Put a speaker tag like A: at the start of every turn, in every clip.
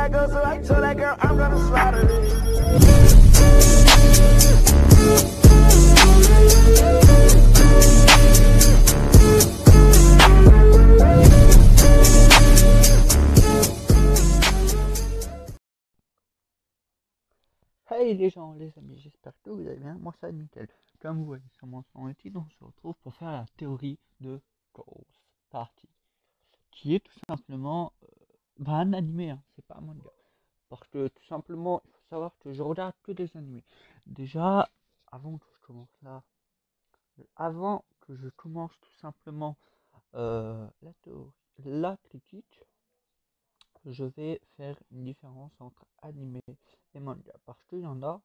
A: I go, so I told that girl I'm gonna slaughter it.
B: Hey les gens, les amis, j'espère que vous allez bien. Moi ça va nickel. Comme vous voyez sur mon son et titre, on se retrouve pour faire la théorie de Ghost Party, qui est tout simplement un animé, hein, c'est pas un manga. Parce que tout simplement, il faut savoir que je regarde que des animés. Déjà, avant que je commence là, avant que je commence tout simplement la théorie, la critique, je vais faire une différence entre animé et manga. Parce qu'il y en a,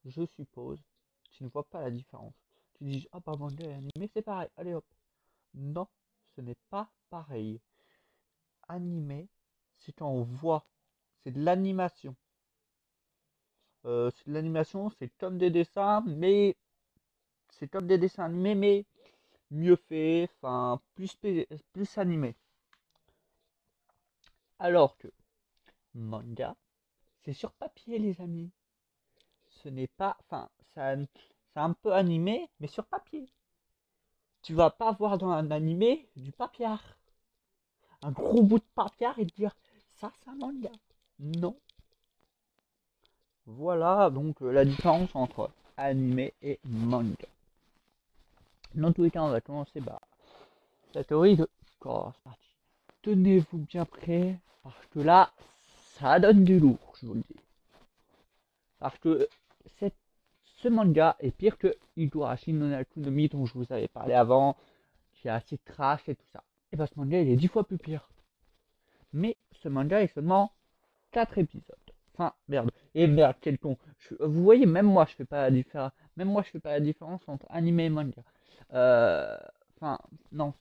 B: je suppose, tu ne vois pas la différence. Tu dis, ah bah manga et animé, c'est pareil, allez hop. Non, ce n'est pas pareil. Animé, c'est quand on voit, c'est de l'animation. C'est de l'animation, c'est comme des dessins, mais c'est comme des dessins animés, mais mieux fait, enfin plus animé. Alors que manga, c'est sur papier les amis. Ce n'est pas, enfin, c'est un peu animé, mais sur papier. Tu vas pas voir dans un animé du papiard. Un gros bout de papier et te dire, ça c'est un manga. Non. Voilà donc la différence entre animé et manga. Dans tous les cas, on va commencer la théorie de Ghost Party. Tenez-vous bien prêts, parce que là, ça donne du lourd, je vous le dis. Parce que ce manga est pire que Higurashi no Naku no Mi dont je vous avais parlé avant, qui est assez trash et tout ça. Et bah ce manga il est 10 fois plus pire. Mais ce manga est seulement 4 épisodes. Enfin, merde. Et merde, quel con. Vous voyez, même moi je fais pas la différence. Même moi je fais pas la différence entre animé et manga. Enfin, non.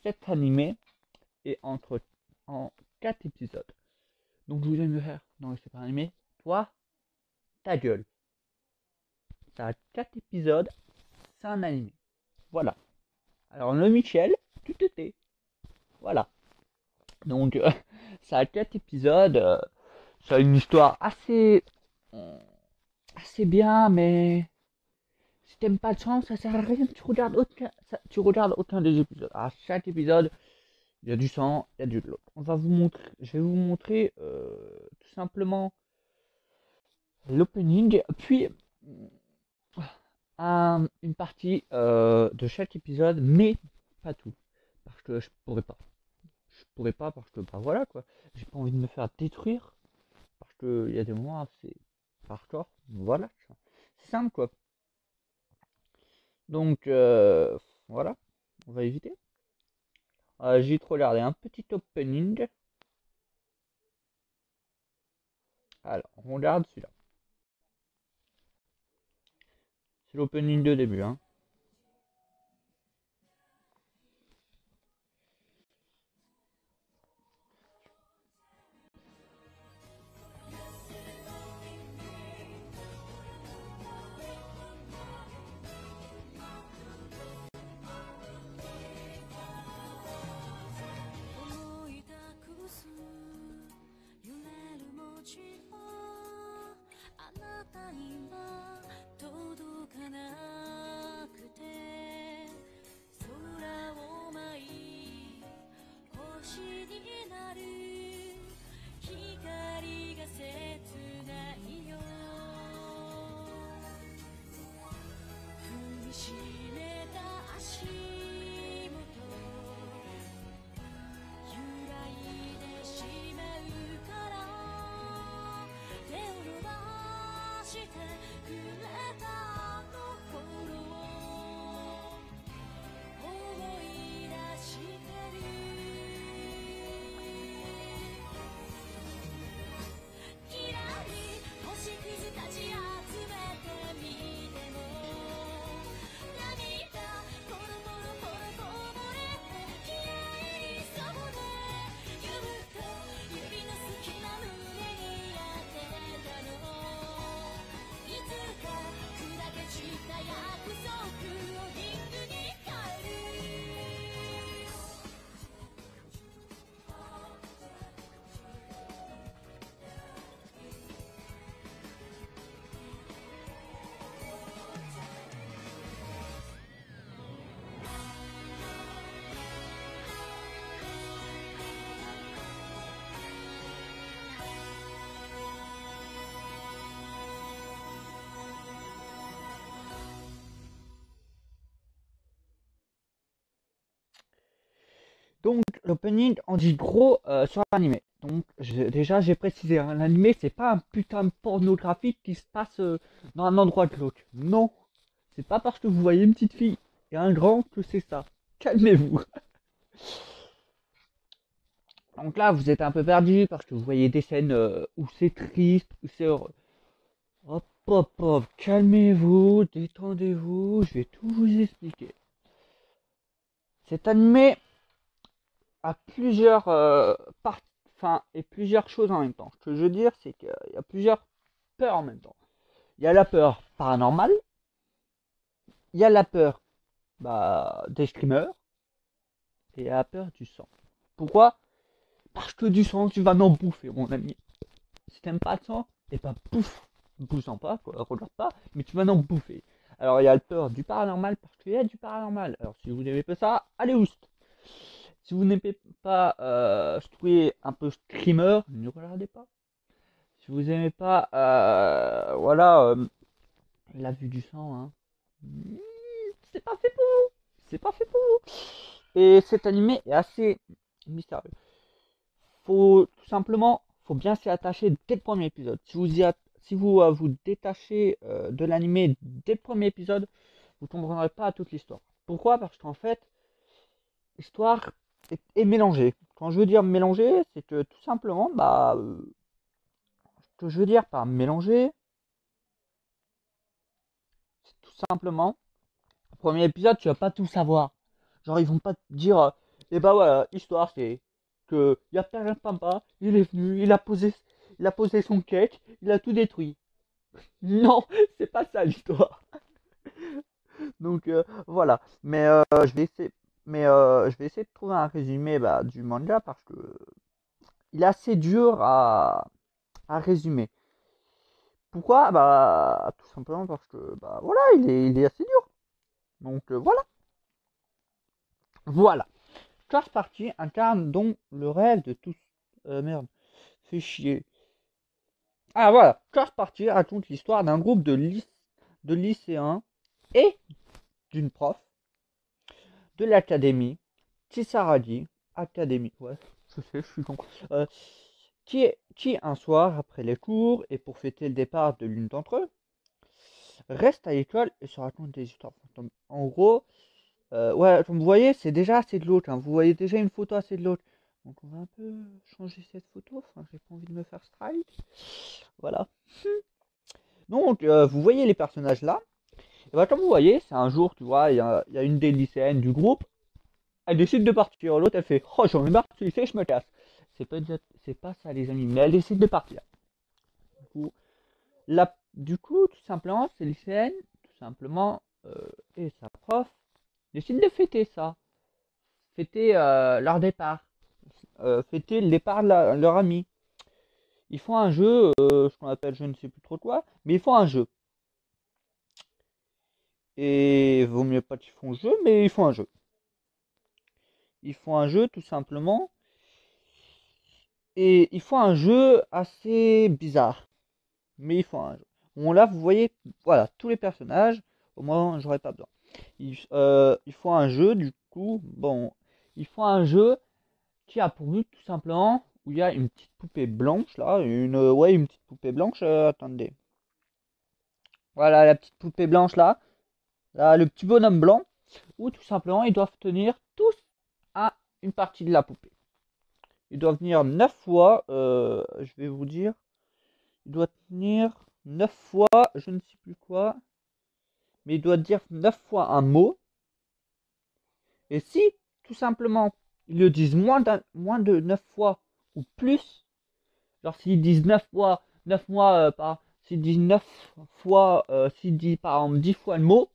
B: 7 animés et en 4 épisodes. Donc je vous allez me faire. Non, c'est pas animé. Toi, ta gueule. Ça a 4 épisodes, c'est un animé. Voilà. Alors le Michel, tu te tais. Voilà. Donc ça a 4 épisodes. Ça a une histoire assez bien, mais si t'aimes pas le sens, ça sert à rien. Tu regardes aucun des épisodes. À chaque épisode, il y a du sang, il y a du de l'eau. Je vais vous montrer tout simplement l'opening, puis une partie de chaque épisode, mais pas tout, parce que je pourrais pas. Je pourrais pas parce que bah voilà quoi. J'ai pas envie de me faire détruire parce que il y a des moments assez hardcore. Voilà, c'est simple quoi. Donc voilà, on va éviter. J'ai trop regardé un petit opening. Alors, on regarde celui-là. C'est l'opening de début, hein. Donc l'opening en dit gros sur l'animé. Donc déjà j'ai précisé, hein, l'animé c'est pas un putain de pornographique qui se passe dans un endroit glauque. Non, c'est pas parce que vous voyez une petite fille et un grand que c'est ça. Calmez-vous. Donc là vous êtes un peu perdu parce que vous voyez des scènes où c'est triste, où c'est heureux. Hop hop hop, calmez-vous, détendez-vous, je vais tout vous expliquer. Cet animé a plusieurs parties, enfin, et plusieurs choses en même temps. Ce que je veux dire, c'est qu'il y a plusieurs peurs en même temps. Il y a la peur paranormale, il y a la peur des screamers, et il y a la peur du sang. Pourquoi? Parce que du sang, tu vas en bouffer, mon ami. Si t'aimes pas le sang, et bah pouf, bouge pas, quoi, regarde pas, mais tu vas en bouffer. Alors il y a la peur du paranormal, parce qu'il y a du paranormal. Alors si vous n'aimez pas ça, allez oust. Si vous n'aimez pas trouver un peu screamer, ne regardez pas. Si vous n'aimez pas, la vue du sang, hein, c'est pas fait pour vous. C'est pas fait pour vous. Et cet animé est assez mystérieux. Faut bien s'y attacher dès le premier épisode. Si vous vous détachez de l'animé dès le premier épisode, vous ne comprendrez pas toute l'histoire. Pourquoi? Parce qu'en fait, l'histoire est mélangée. Quand je veux dire mélangée, c'est que tout simplement, ce que je veux dire par mélanger, c'est tout simplement, au premier épisode, tu vas pas tout savoir. Genre, ils vont pas te dire, et bah voilà, histoire, c'est que y a Père Pampa, il est venu, il a posé son cake, il a tout détruit. Non, c'est pas ça l'histoire. Donc voilà. Je vais essayer de trouver un résumé du manga parce que il est assez dur à résumer. Pourquoi? Bah tout simplement parce que voilà, il est assez dur. Donc voilà. Voilà. Classe partie incarne donc le rêve de tous. Merde. Fait chier. Ah voilà. Classe partie raconte l'histoire d'un groupe de lycéens et d'une prof de l'académie Tisaragi Académie. Ouais, je sais, je suis con. Euh, qui un soir, après les cours et pour fêter le départ de l'une d'entre eux, reste à l'école et se raconte des histoires fantômes. En gros, ouais, comme vous voyez, c'est déjà assez de l'autre. Hein. Vous voyez déjà une photo assez de l'autre. Donc on va un peu changer cette photo. Enfin, j'ai pas envie de me faire strike. Voilà. Donc, vous voyez les personnages là. Et bah, comme vous voyez, c'est un jour, tu vois, il y a une des lycéennes du groupe. Elle décide de partir. L'autre, elle fait oh, j'en ai marre de ce lycée, je me casse. C'est pas ça, les amis. Mais elle décide de partir. Du coup, du coup tout simplement, ces lycéennes, tout simplement, et sa prof, décident de fêter ça. Fêter leur départ. Fêter le départ de leur ami. Ils font un jeu, ce qu'on appelle je ne sais plus trop quoi, mais ils font un jeu. Et vaut mieux pas qu'ils font un jeu, mais ils font un jeu. Ils font un jeu tout simplement. Et ils font un jeu assez bizarre. Mais ils font un jeu. Bon là vous voyez, voilà, tous les personnages. Au moins j'aurais pas besoin. Ils font un jeu du coup. Bon, ils font un jeu qui a pour but tout simplement où il y a une petite poupée blanche là. Une petite poupée blanche. Attendez. Voilà la petite poupée blanche là. Là le petit bonhomme blanc. Où tout simplement ils doivent tenir tous à une partie de la poupée. Ils doivent tenir 9 fois, je vais vous dire, il doit tenir 9 fois, je ne sais plus quoi, mais il doit dire 9 fois un mot. Et si, tout simplement, ils le disent moins de 9 fois ou plus, genre s'ils disent 9 fois, 9 mois, s'ils disent 9 fois, s'ils disent par exemple 10 fois le mot,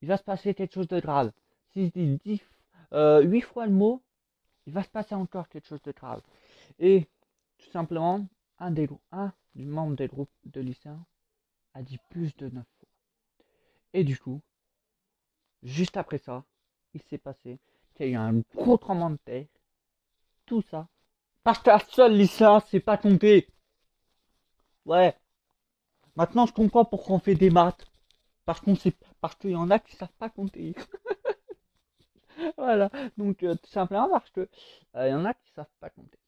B: il va se passer quelque chose de grave. S'ils disent 8 fois le mot, il va se passer encore quelque chose de grave. Et tout simplement, un du membre des groupes de lycéens a dit plus de 9 fois. Et du coup, juste après ça, il s'est passé qu'il y a eu un gros tremblement de terre. Tout ça. Parce que la seule lycéen c'est pas compté. Ouais. Maintenant je comprends pourquoi on fait des maths. Parce qu'il y en a qui savent pas compter. Voilà, donc tout simplement parce que y en a qui savent pas compter.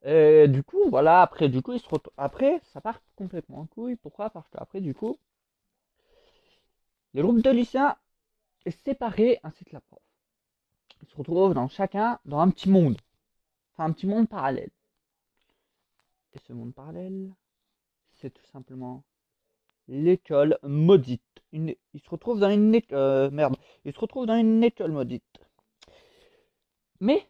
B: Et du coup, voilà, après, du coup, après, ça part complètement en couille. Pourquoi? Parce qu'après, du coup, le groupe de lycéens est séparé ainsi que la prof. Ils se retrouvent chacun dans un petit monde, enfin un petit monde parallèle. Et ce monde parallèle, c'est tout simplement l'école maudite. Ils se retrouvent dans une merde. Ils se retrouvent dans une école maudite. Mais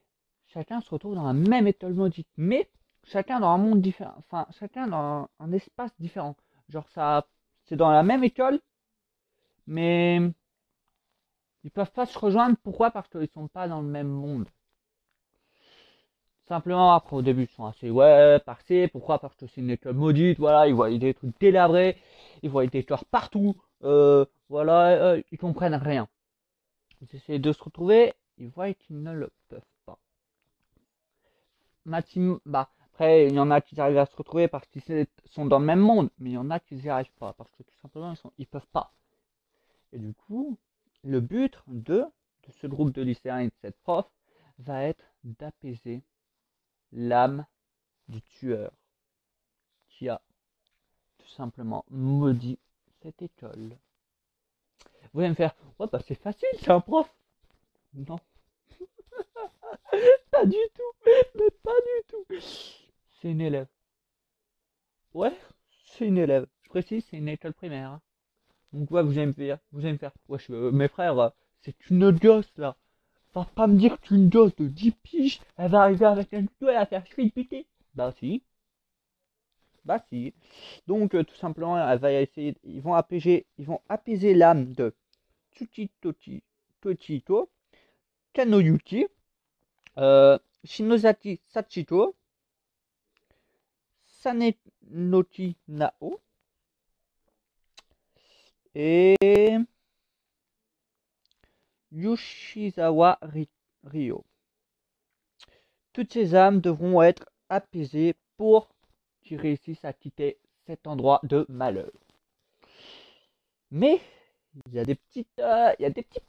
B: chacun se retrouve dans la même école maudite. Mais chacun dans un monde différent. Enfin, chacun dans un espace différent. Genre ça, c'est dans la même école, mais ils peuvent pas se rejoindre. Pourquoi? Parce qu'ils sont pas dans le même monde. Simplement, après, au début, ils sont assez, ouais, passés. Pourquoi? Parce que c'est une école maudite, voilà, ils voient des trucs délabrés, ils voient des corps partout, voilà, ils comprennent rien. Ils essaient de se retrouver, ils voient qu'ils ne le peuvent pas. Bah, après, il y en a qui arrivent à se retrouver parce qu'ils sont dans le même monde, mais il y en a qui n'y arrivent pas, parce que tout simplement, ils peuvent pas. Et du coup, le but de ce groupe de lycéens et de cette prof va être d'apaiser l'âme du tueur qui a tout simplement maudit cette école. Vous allez me faire, ouais, bah c'est facile, c'est un prof. Non, pas du tout, mais pas du tout. C'est une élève. Ouais, c'est une élève. Je précise, c'est une école primaire, hein. Donc ouais, vous allez me faire, ouais, mes frères, c'est une gosse là. Va pas me dire qu'une gosse de 10 piges, elle va arriver avec un couteau et elle va faire cheville piquer. Bah si, bah si. Donc tout simplement, elle va essayer, ils vont apaiser l'âme de Tsuchitochi Tochito, Kanoyuki, Shinozaki Sachiko, Sanenochi Nao et Yoshizawa Ryo. Toutes ces âmes devront être apaisées pour qu'ils réussissent à quitter cet endroit de malheur. Mais il y a des petits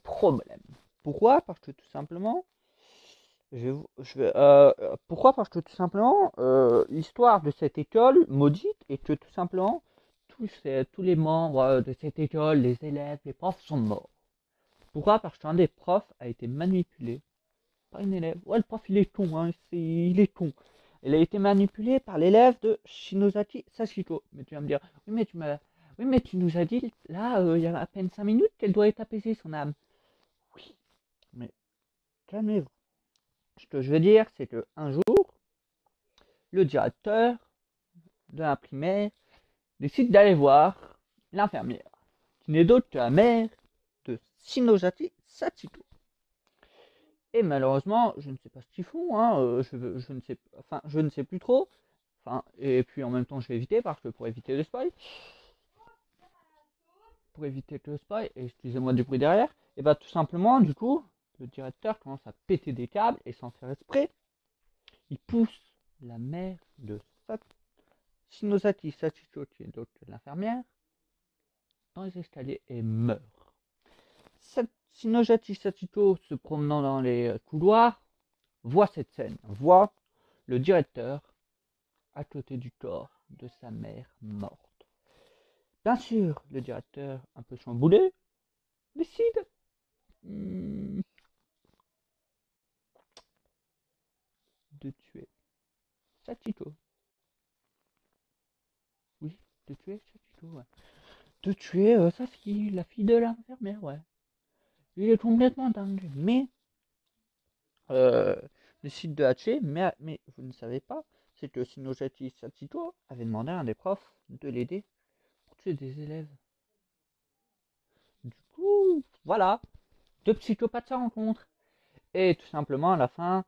B: problèmes. Pourquoi? Parce que tout simplement, pourquoi? Parce que tout simplement, l'histoire de cette école maudite est que tout simplement, tous les membres de cette école, les élèves, les profs sont morts. Pourquoi? Parce qu'un des profs a été manipulé par une élève. Ouais, le prof il est con, hein, il est con. Il a été manipulé par l'élève de Shinozaki Sashiko. Mais tu vas me dire, oui, mais tu nous as dit, là, il y a à peine 5 minutes qu'elle doit être apaisée, son âme. Oui, mais calmez-vous. Ce que je veux dire, c'est qu'un jour, le directeur de la primaire décide d'aller voir l'infirmière, qui n'est d'autre que la mère de Shinozaki Sachiko. Et malheureusement, je ne sais pas ce qu'ils font, hein, je ne sais plus trop. Enfin, et puis en même temps, je vais éviter parce que pour éviter le spoil, et excusez-moi du bruit derrière, et bah tout simplement, du coup, le directeur commence à péter des câbles et sans faire exprès, il pousse la mère de Shinozaki Sachiko, qui est donc l'infirmière, dans les escaliers et meurt. Shinozaki Sachiko, se promenant dans les couloirs, voit cette scène, voit le directeur à côté du corps de sa mère morte. Bien sûr, le directeur, un peu chamboulé, décide de tuer Sachiko. Oui, de tuer Sachiko, ouais. De tuer sa fille, la fille de l'infirmière, ouais. Il est complètement dingue, mais euh, décide de la tuer, mais vous ne savez pas, c'est que Shinozaki Sachiko avait demandé à un des profs de l'aider pour tuer des élèves. Du coup, voilà, deux psychopathes se rencontrent. Et tout simplement, à la fin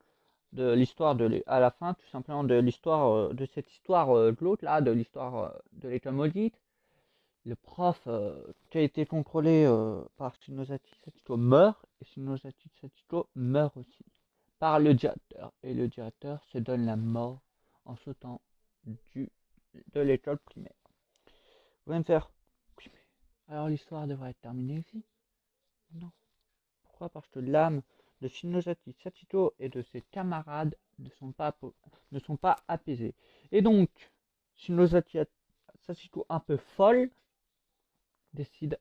B: de l'histoire à la fin tout simplement de l'histoire de cette histoire glauque là, de l'histoire de l'école maudite, le prof qui a été contrôlé par Shinozaki Sachiko meurt et Shinozaki Sachiko meurt aussi par le directeur et le directeur se donne la mort en sautant de l'école primaire. Vous allez me faire, oui, mais alors l'histoire devrait être terminée ici? Non. Pourquoi? Parce que l'âme de Shinozaki Sachiko et de ses camarades ne sont pas apaisés. Et donc, Shinozaki Sachiko, un peu folle, décide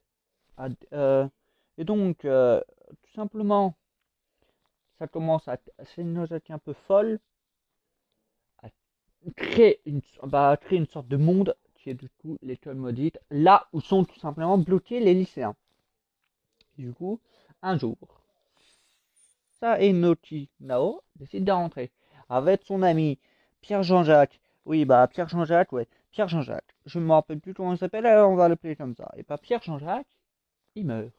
B: et donc, tout simplement, ça commence à Shinozaki un peu folle, à créer une sorte de monde qui est du coup l'école maudite, là où sont tout simplement bloqués les lycéens. Du coup, un jour, Saenouchi Nao décide de rentrer avec son ami Pierre Jean-Jacques. Oui, bah Pierre Jean-Jacques, ouais, Pierre Jean-Jacques. Je ne me rappelle plus comment il s'appelle, alors on va l'appeler comme ça. Et pas Pierre Jean-Jacques, il meurt.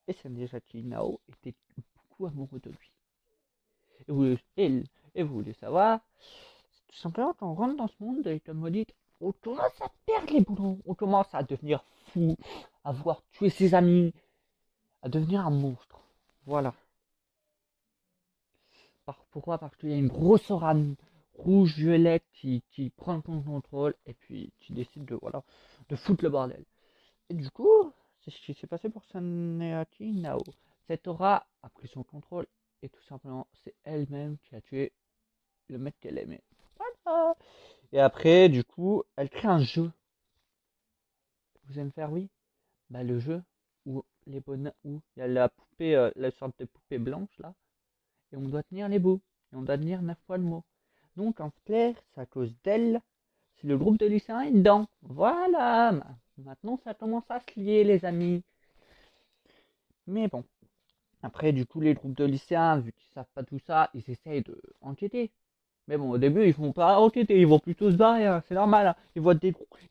B: Et Saenouchi Nao était beaucoup amoureux de lui. Et vous voulez savoir, tout simplement, quand on rentre dans ce monde de l'école maudite, on commence à perdre les boulons, on commence à devenir fou, à vouloir tuer ses amis, à devenir un monstre. Voilà. Pourquoi? Parce qu'il y a une grosse orane rouge-violette qui prend ton contrôle et puis qui décide voilà, de foutre le bordel. Et du coup, c'est ce qui s'est passé pour Saneaki Nao. Cette aura a pris son contrôle et tout simplement, c'est elle-même qui a tué le mec qu'elle aimait. Voilà. Et après, du coup, elle crée un jeu. Vous allez me faire oui? Bah le jeu où où il y a la poupée, la sorte de poupée blanche là, et on doit tenir les bouts. Et on doit tenir 9 fois le mot. Donc en clair, c'est à cause d'elle, si le groupe de lycéens est dedans. Voilà. Maintenant ça commence à se lier les amis. Mais bon. Après du coup les groupes de lycéens, vu qu'ils savent pas tout ça, ils essayent de enquêter. Mais bon, au début, ils vont pas enquêter, ils vont plutôt se barrer, hein, c'est normal. Hein.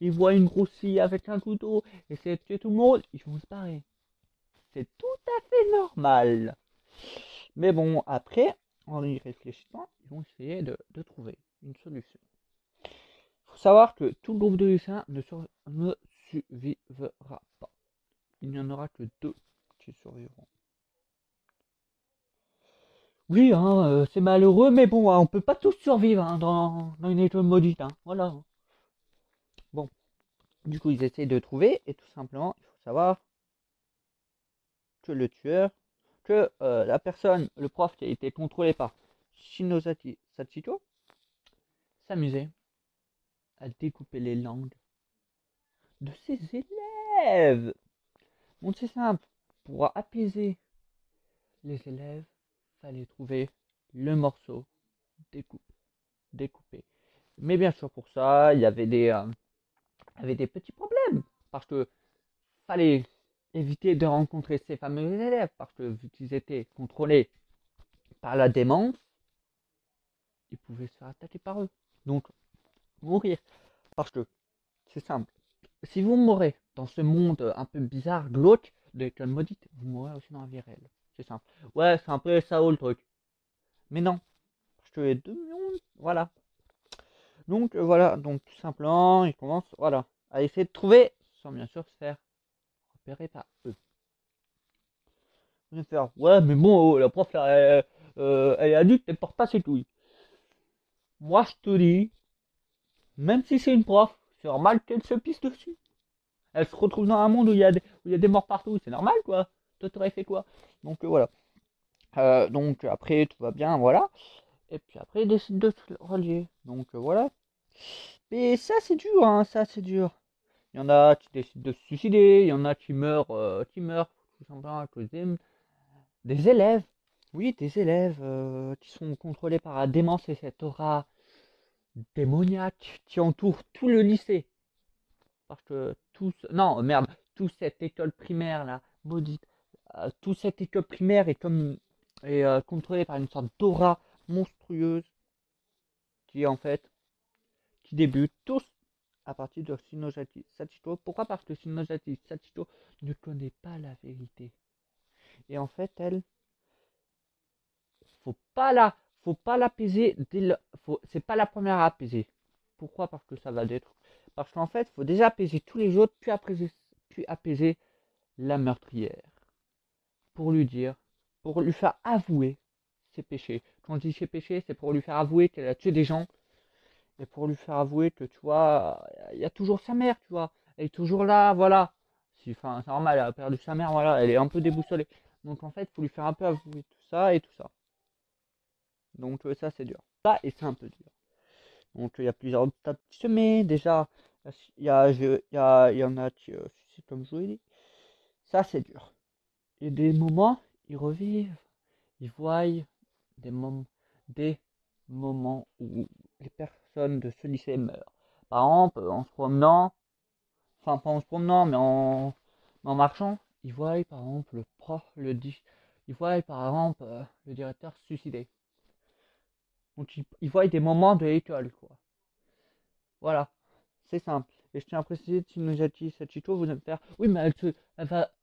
B: Ils voient une grosse fille avec un couteau, essayer de tuer tout le monde, ils vont se barrer. C'est tout à fait normal. Mais bon, après, en y réfléchissant, ils vont essayer de trouver une solution. Il faut savoir que tout le groupe de lycéens ne survivra pas. Il n'y en aura que 2 qui survivront. Oui, hein, c'est malheureux, mais bon, hein, on peut pas tous survivre hein, dans une école maudite. Hein, voilà. Bon, du coup, ils essaient de trouver, et tout simplement, il faut savoir que le tueur, que la personne, le prof qui a été contrôlé par Shinozaki Sachiko, s'amusait à découper les langues de ses élèves. Donc c'est simple, pour apaiser les élèves, fallait trouver le morceau découpé. Mais bien sûr, pour ça, il y avait des petits problèmes, parce que fallait éviter de rencontrer ces fameux élèves, parce que vu qu'ils étaient contrôlés par la démence, ils pouvaient se faire attaquer par eux. Donc, mourir. Parce que, c'est simple, si vous mourrez dans ce monde un peu bizarre, glauque, de l'école maudite, vous mourrez aussi dans la vie réelle. C'est simple. Ouais, c'est un peu SAO le truc. Mais non. Parce que les 2 millions, voilà. Donc, voilà. Donc, tout simplement, ils commencent, voilà, à essayer de trouver, sans bien sûr se faire repérer par eux. Vous allez faire, ouais, mais bon, la prof, là, elle est adulte, elle porte pas ses couilles. Moi, je te dis, même si c'est une prof, c'est normal qu'elle se pisse dessus. Elle se retrouve dans un monde où il y a des morts partout, c'est normal quoi. Toi t'aurais fait quoi? Donc voilà. Donc après tout va bien, voilà. Et puis après il décide de se relier. Donc voilà. Mais ça c'est dur, hein, ça c'est dur. Il y en a qui décident de se suicider, il y en a qui meurent tout simplement à cause des élèves. Oui, des élèves qui sont contrôlés par la démence et cette aura démoniaque qui entoure tout le lycée. Parce que non, merde, toute cette école primaire là, maudite, toute cette école primaire est contrôlée par une sorte d'aura monstrueuse qui en fait, qui débute tous à partir de Shinozaki Sachiko. Pourquoi? Parce que Shinozaki Sachiko ne connaît pas la vérité. Et en fait, elle, faut pas la, faut pas l'apaiser c'est pas la première à apaiser. Pourquoi? Parce que ça va détruire. Parce qu'en fait, il faut déjà apaiser tous les autres, puis apaiser la meurtrière. Pour lui dire, pour lui faire avouer ses péchés. Quand je dis ses péchés, c'est pour lui faire avouer qu'elle a tué des gens. Et pour lui faire avouer que, tu vois, il y a toujours sa mère, tu vois. Elle est toujours là, voilà. Enfin, c'est normal, elle a perdu sa mère, voilà, elle est un peu déboussolée. Donc en fait, il faut lui faire un peu avouer tout ça et tout ça. Donc ça, c'est dur. Ça, et c'est un peu dur. Donc il y a plusieurs obstacles semés. Déjà, il y en a qui, comme je vous l'ai dit. Ça, c'est dur. Et des moments, ils revivent, ils voient des moments où les personnes de ce lycée meurent. Par exemple, en se promenant, enfin pas en se promenant, mais en marchant, ils voient par exemple le prof, ils voient par exemple le directeur se suicider. Donc ils voient des moments de l'école, quoi. Voilà, c'est simple. Et je tiens à préciser, Shinojati Sachiko, vous allez me faire, oui, mais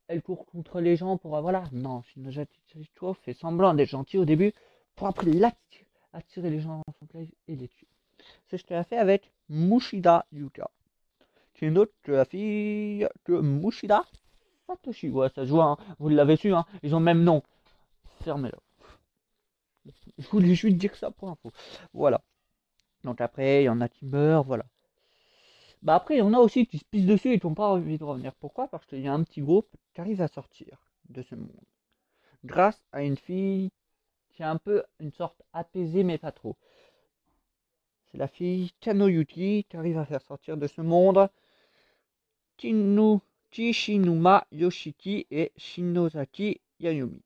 B: elle court contre les gens pour, voilà. Non, Shinojati Sachiko fait semblant d'être gentil au début pour après attirer les gens dans son place et les tuer. C'est ce qu'elle a fait avec Mushida Yuka. C'est une autre que la fille que Mushida Satoshi. Ouais, ça se joue, hein. Vous l'avez su, hein. Ils ont le même nom. Fermez-le. Je voulais juste dire ça pour info. Voilà. Donc après, il y en a qui meurent, voilà. Bah après, il y en a aussi qui se pissent dessus et qui n'ont pas envie de revenir. Pourquoi? Parce qu'il y a un petit groupe qui arrive à sortir de ce monde. Grâce à une fille qui est un peu une sorte apaisée, mais pas trop. C'est la fille Kanoyuki qui arrive à faire sortir de ce monde Kishinuma Yoshiki et Shinozaki Yayumi.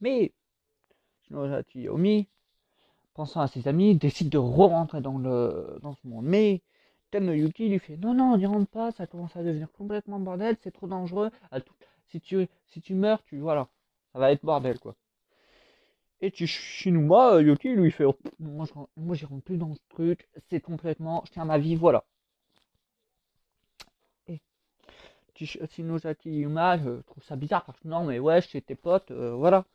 B: Mais Shinozaki Yayumi, pensant à ses amis, décide de re-rentrer dans ce monde. Mais Kanoyuki lui fait non, non, n'y rentre pas, ça commence à devenir complètement bordel, c'est trop dangereux. Si tu meurs, voilà, ça va être bordel, quoi. Et Shinuma Yuki lui fait oh, moi j'y rentre plus dans ce truc, c'est complètement, je tiens ma vie, voilà. Et Shinozaki Yuma, je trouve ça bizarre parce que non, mais ouais, chez tes potes, voilà.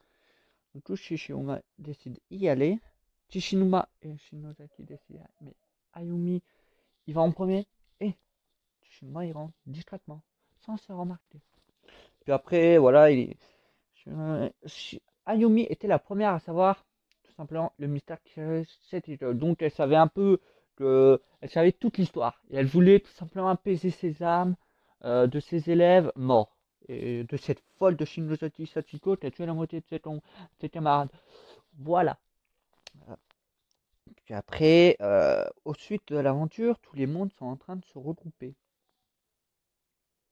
B: Du coup, Shinuma décide d'y aller. Shinuma et Shinozaki décident, mais Ayumi, il va en premier et Shinuma il rentre discrètement, sans se remarquer. Puis après, voilà, Ayumi était la première à savoir tout simplement le mystère qui cachait cette école. Donc elle savait un peu elle savait toute l'histoire. Et elle voulait tout simplement apaiser ses âmes de ses élèves morts. Et de cette folle de Shinozaki Sachiko qui a tué la moitié de ses camarades. Voilà. Puis après, au suite de l'aventure, tous les mondes sont en train de se regrouper.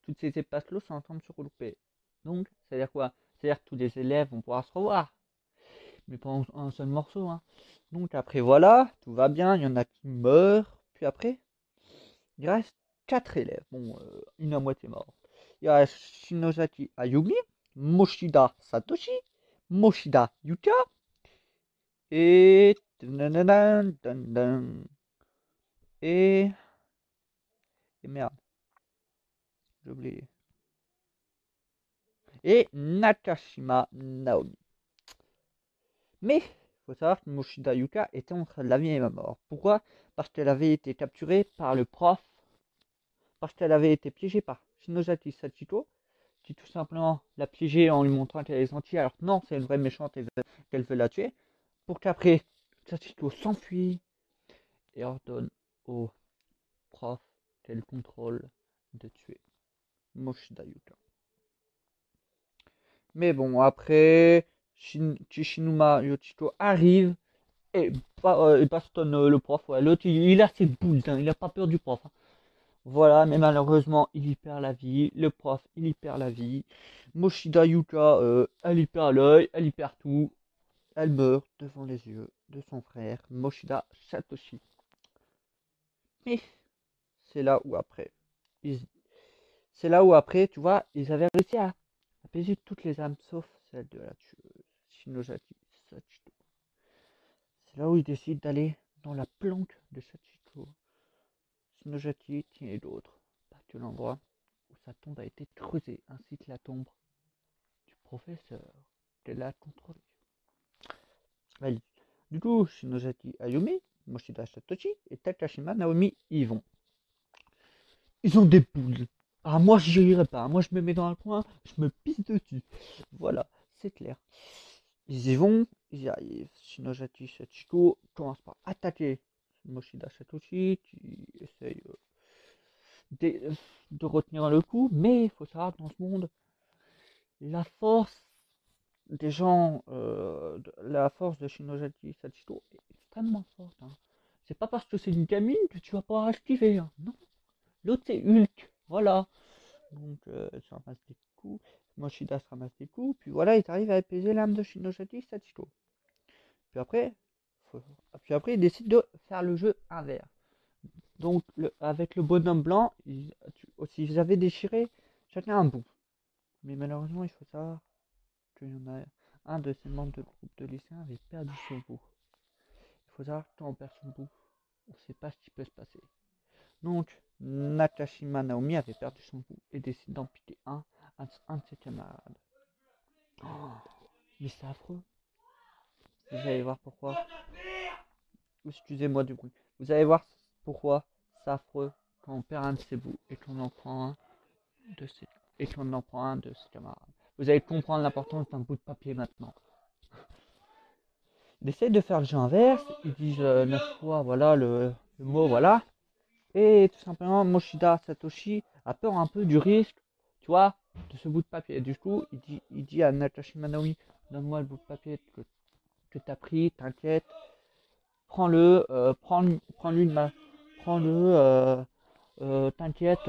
B: Toutes ces espaces-là sont en train de se regrouper. Donc, c'est-à-dire quoi? C'est-à-dire que tous les élèves vont pouvoir se revoir. Mais pas en un seul morceau, hein. Donc après, voilà, tout va bien, il y en a qui meurent. Puis après, il reste 4 élèves. Bon, une à moitié mort. Il reste Shinozaki Ayumi, Moshida Satoshi, Moshida Yuka, et... Et... Et merde, j'ai oublié. Et Nakashima Naomi. Mais, il faut savoir que Moshida Yuka était entre la vie et la mort. Pourquoi? Parce qu'elle avait été capturée par le prof, parce qu'elle avait été piégée par Shinozaki Sachiko, qui tout simplement l'a piégée en lui montrant qu'elle est gentille, alors que non, c'est une vraie méchante et qu'elle veut la tuer, pour qu'après, Sachiko s'enfuit et ordonne au prof qu'elle contrôle de tuer Moshida Yuka. Mais bon, après, Kishinuma Yoshiko arrive et bastonne le prof. Ouais, l'autre, il a ses boules, hein, il a pas peur du prof. Hein. Voilà, mais malheureusement, il y perd la vie. Le prof, il y perd la vie. Moshida Yuka, elle y perd l'œil, elle y perd tout. Elle meurt devant les yeux de son frère, Moshida Satoshi. Mais c'est là où après, c'est là où après, tu vois, ils avaient réussi à apaiser toutes les âmes, sauf celle de la tueuse, Shinozaki Sachiko. C'est là où ils décident d'aller dans la planque de Sachiko. Shinozaki tient d'autres, parce que l'endroit où sa tombe a été creusée, ainsi que la tombe du professeur qu'elle a contrôlé. Du coup, Shinozaki Ayumi, Moshida Satoshi et Takashima Naomi y vont. Ils ont des boules. Ah, moi, je n'irai pas. Moi, je me mets dans un coin, je me pisse dessus. Voilà, c'est clair. Ils y vont, ils y arrivent. Shinozaki Sachiko commence par attaquer Moshida Satoshi, qui essaye de retenir le coup, mais il faut savoir que dans ce monde, la force des gens, la force de Shinojati Sachiko est extrêmement forte. Hein. C'est pas parce que c'est une gamine que tu vas pouvoir esquiver. Hein. Non, l'autre c'est Hulk. Voilà. Donc, tu ramasses des coups. Moshida se ramasse des coups. Puis voilà, il arrive à apaiser l'âme de Shinojati Sachiko. Puis après, faut- puis après, il décide de faire le jeu inverse. Donc, avec le bonhomme blanc, ils avaient déchiré chacun un bout. Mais malheureusement, il faut savoir qu'il y en a un de ces membres de groupe de lycéens avait perdu son bout. Il faut savoir que quand on perd son bout, on ne sait pas ce qui peut se passer. Donc, Nakashima Naomi avait perdu son bout et décide d'en piquer un de ses camarades. Oh, mais c'est affreux. Vous allez voir pourquoi. Excusez-moi du bruit. Vous allez voir pourquoi c'est affreux quand on perd un de ses bouts et qu'on en prend un de ses, camarades. Vous allez comprendre l'importance d'un bout de papier maintenant. Ils essayent de faire le jeu inverse, ils disent 9 fois voilà le mot voilà. Et tout simplement Moshida Satoshi a peur un peu du risque, tu vois, de ce bout de papier. Et du coup, il dit à Nakashima Naomi, donne-moi le bout de papier que t'as pris, t'inquiète, prends-le, t'inquiète,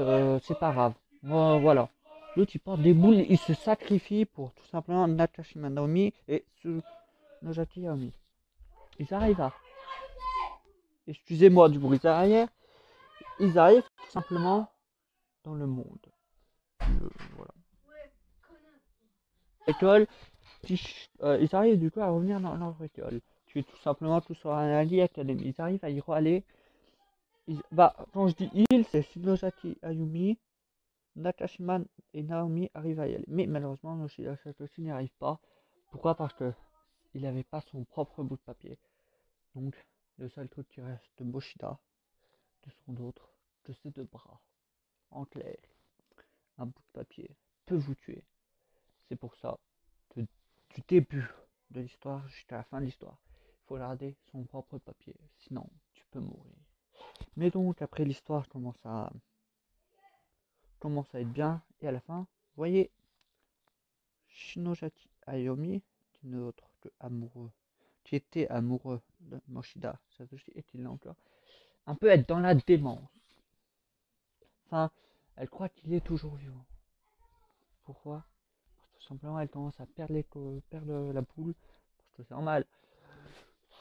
B: c'est pas grave. Voilà. L'autre il porte des boules, il se sacrifie pour tout simplement Nakashima Naomi et Nojaki Naomi. Ils arrivent à, excusez-moi du bruit derrière, ils arrivent tout simplement dans le monde. Voilà. École, ils arrivent du coup à revenir dans leur école. Tu es tout simplement tout sur un allié académie. Ils arrivent à y aller. Quand je dis ils, c'est Shinojaki Ayumi, Nakashima et Naomi arrivent à y aller. Mais malheureusement, Yoshida Satoshi n'y arrive pas. Pourquoi? Parce que il n'avait pas son propre bout de papier. Donc, le seul truc qui reste de Moshida, de son autre, de ses deux bras. En clair, un bout de papier peut vous tuer. C'est pour ça que du début de l'histoire jusqu'à la fin de l'histoire, il faut garder son propre papier. Sinon, tu peux mourir. Mais donc, après l'histoire commence à être bien. Et à la fin, vous voyez, Shinojaki Ayomi, qui était amoureux de Moshida Satoshi, est-il là encore, un peu être dans la démence. Enfin, elle croit qu'il est toujours vivant. Pourquoi? Parce que tout simplement, elle commence à perdre la boule. Parce que c'est normal.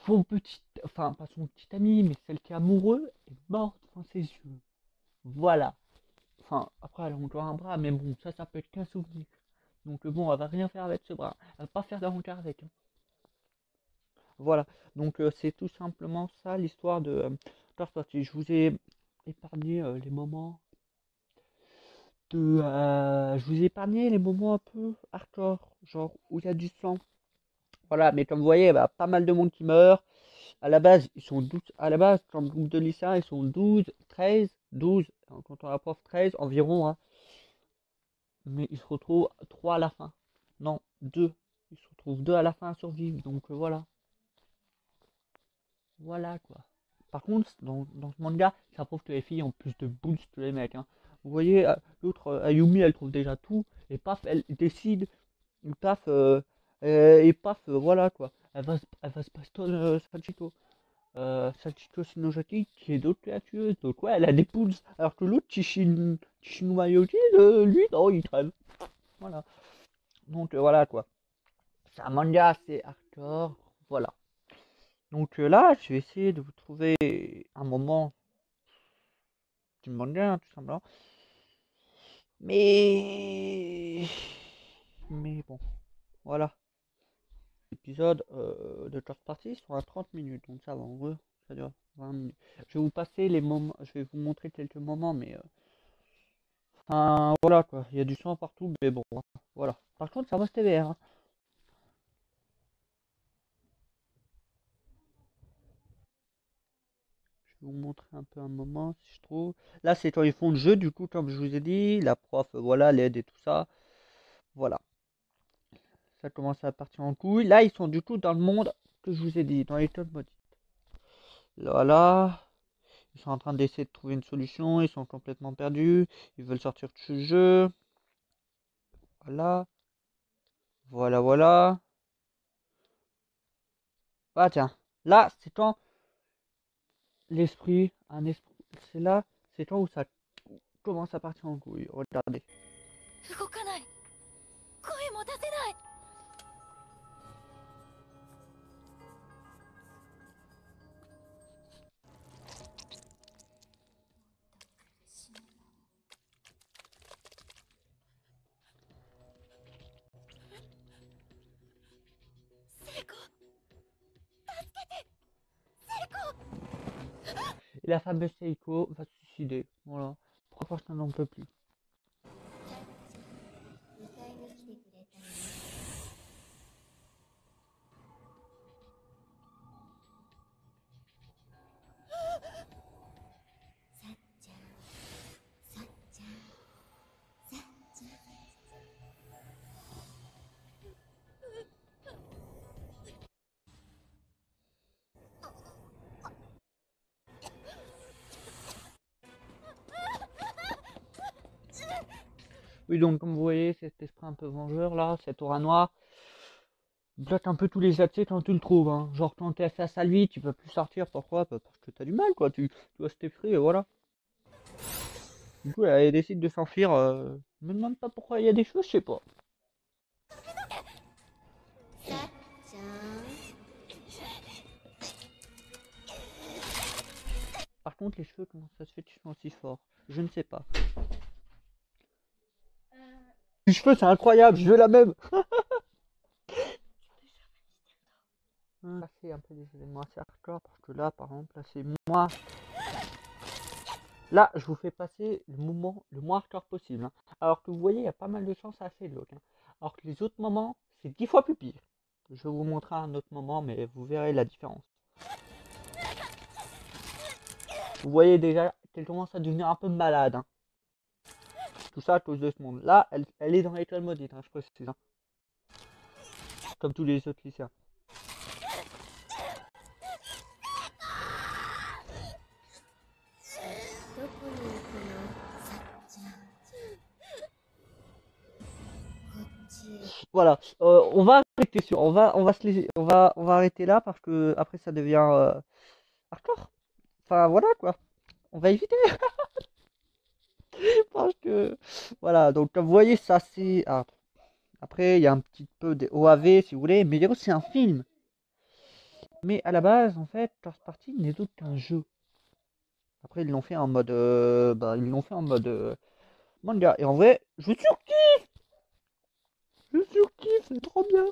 B: Son petit, enfin pas son petit ami, mais celle qui est amoureux, est morte devant ses yeux. Voilà. Enfin, après, elle a encore un bras, mais bon, ça peut être qu'un souvenir. Donc bon, elle va rien faire avec ce bras. Elle va pas faire d'aventure avec. Hein. Voilà. Donc c'est tout simplement ça l'histoire de Toy Story. Je vous ai épargné les moments je vous ai épargné les moments un peu hardcore, genre où il y a du sang. Voilà, mais comme vous voyez, bah, pas mal de monde qui meurt. À la base, ils sont 12. À la base, dans le groupe de lycéens, ils sont 12, 13, 12. Quand on rapproche 13 environ. Hein. Mais ils se retrouvent 3 à la fin. Non, 2. Ils se retrouvent 2 à la fin à survivre. Donc voilà. Voilà quoi. Par contre, dans ce manga, ça prouve que les filles ont plus de boost que les mecs. Hein. Vous voyez, l'autre, Ayumi, elle trouve déjà tout. Et paf, elle décide. Paf, et paf, voilà quoi. Elle va se bastonner Sachiko. Sachiko Shinojaki, qui est d'autres créatures. Donc ouais, elle a des poules. Alors que l'autre, Chishinumayoshi, lui, non, il traîne. Voilà. Donc voilà quoi. C'est un manga assez hardcore. Voilà. Donc là, je vais essayer de vous trouver un moment du manga, tout simplement. Mais bon, voilà. L'épisode de Third Party sont à 30 minutes, donc ça va, en gros, ça dure 20 minutes. Je vais vous passer les moments, je vais vous montrer quelques moments, mais enfin, voilà quoi, il y a du sang partout, mais bon, voilà. Par contre, ça reste TVR. Hein. Je vais vous montrer un peu un moment, si je trouve. Là, c'est quand ils font le jeu, du coup, comme je vous ai dit, la prof, voilà, l'aide et tout ça. Voilà. Ça commence à partir en couille. Là, ils sont du coup dans le monde que je vous ai dit, dans l'étoile maudite. Voilà. Ils sont en train d'essayer de trouver une solution. Ils sont complètement perdus. Ils veulent sortir de ce jeu. Voilà. Voilà, voilà. Ah tiens, là c'est quand l'esprit, c'est là, c'est quand où ça commence à partir en couille. Regardez.
C: 動かない。声も出せない。成功。助けて。成功。
B: Et la fameuse Seiko va se suicider. Voilà. Pourquoi parce qu'elle n'en peut plus. Oui, donc comme vous voyez, cet esprit un peu vengeur là, cette aura noire, bloque un peu tous les accès quand tu le trouves. Hein. Genre quand t'es face à lui, tu peux plus sortir. Pourquoi? Parce que t'as du mal quoi, tu dois cet esprit et voilà. Du coup, elle décide de s'enfuir. Me demande pas pourquoi il y a des cheveux, je sais pas. Par contre, les cheveux, comment ça se fait qu'ils sont aussi forts? Je ne sais pas. Les cheveux, c'est incroyable, je veux la même. C'est un peu des éléments assez hardcore parce que là, par exemple, là, c'est moi. Là, je vous fais passer le moment le moins hardcore possible. Hein. Alors que vous voyez, il y a pas mal de chances à faire de l'autre. Hein. Alors que les autres moments, c'est 10 fois plus pire. Je vais vous montrer un autre moment, mais vous verrez la différence. Vous voyez déjà qu'elle commence à devenir un peu malade. Hein. Tout ça à cause de ce monde. Là, elle est dans l'école maudite, hein, je précise. Hein. Comme tous les autres lycéens. Voilà, on va arrêter sur, on va se laisser, on va arrêter là parce que après ça devient hardcore. Enfin voilà quoi, on va éviter. Parce que voilà, donc comme vous voyez ça c'est après il y a un petit peu de OAV si vous voulez, mais c'est un film. Mais à la base en fait, First Party n'est autre qu'un jeu. Après ils l'ont fait en mode manga et en vrai, je surkiffe. Je surkiffe, c'est trop bien.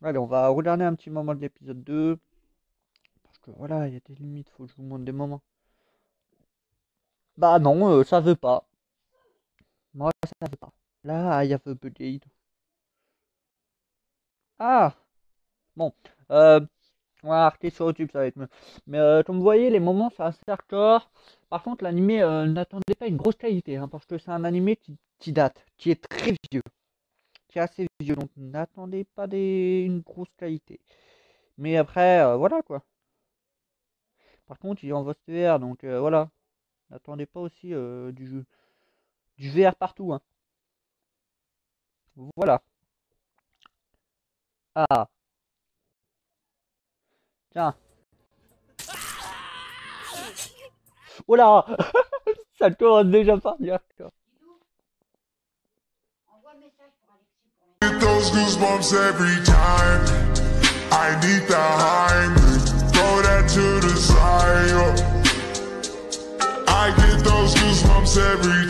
B: Allez, on va regarder un petit moment de l'épisode 2. Parce que voilà, il y a des limites, faut que je vous montre des moments. Bah non, ça veut pas. Moi, ça veut pas. Là, I have a budget. Ah bon, on va arrêter sur YouTube, ça va être mieux. Mais comme vous voyez, les moments, c'est assez hardcore. Par contre, l'animé, n'attendez pas une grosse qualité, hein, parce que c'est un animé qui date, qui est très vieux. Qui est assez vieux, donc n'attendez pas une grosse qualité. Mais après, voilà quoi. Par contre, il est en voix VR, donc voilà. N'attendez pas aussi du VR partout. Hein. Voilà. Ah. Tiens. Oh là. Ça commence déjà par dire.
A: Get those goosebumps every time. I need the Heimlich, throw that to the side. I get those goosebumps every